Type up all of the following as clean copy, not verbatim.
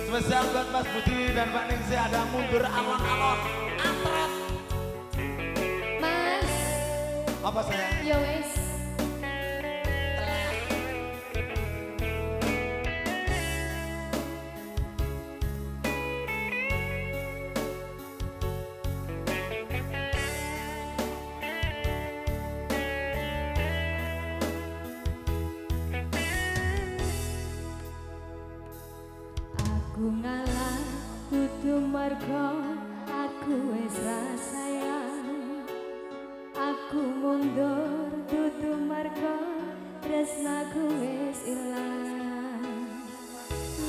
Spesial buat Mas Budi dan Pak Ningsi ada mundur alon-alon antret. Mas. Apa sayang? Ya wis. Aku ngalah dudu mergo aku wis ra sayang. Aku mundur dudu mergo tresnaku wis ilang.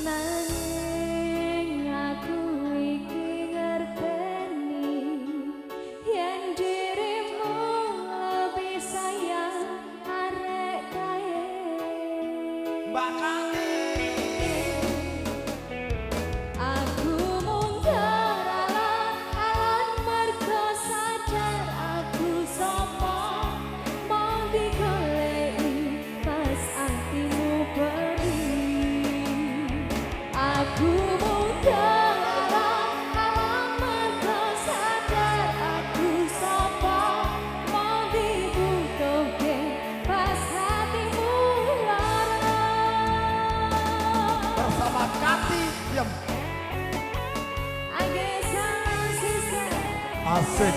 Nanging aku iki ngerteni yen dirimu lebih sayang arek kae. Mbak Kati. Asik.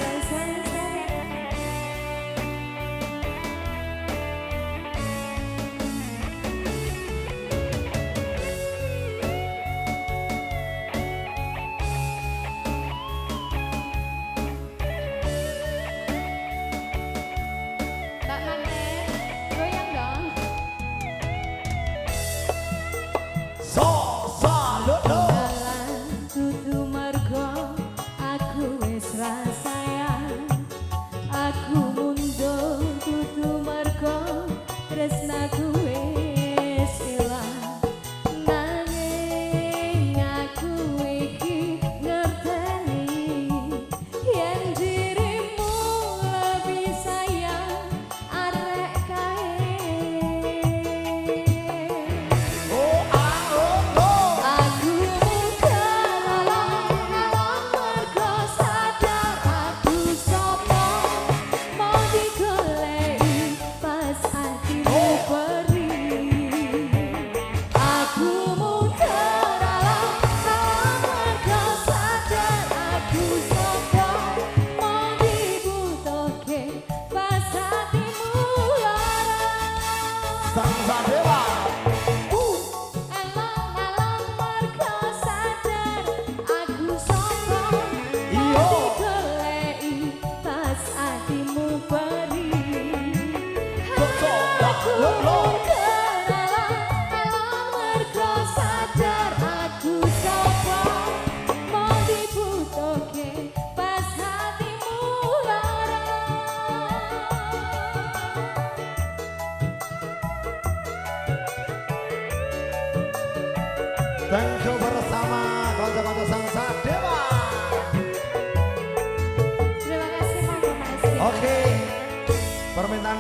Thank you bersama konco-konco Sangsa Dewa. Terima kasih Mas. Oke. Permintaan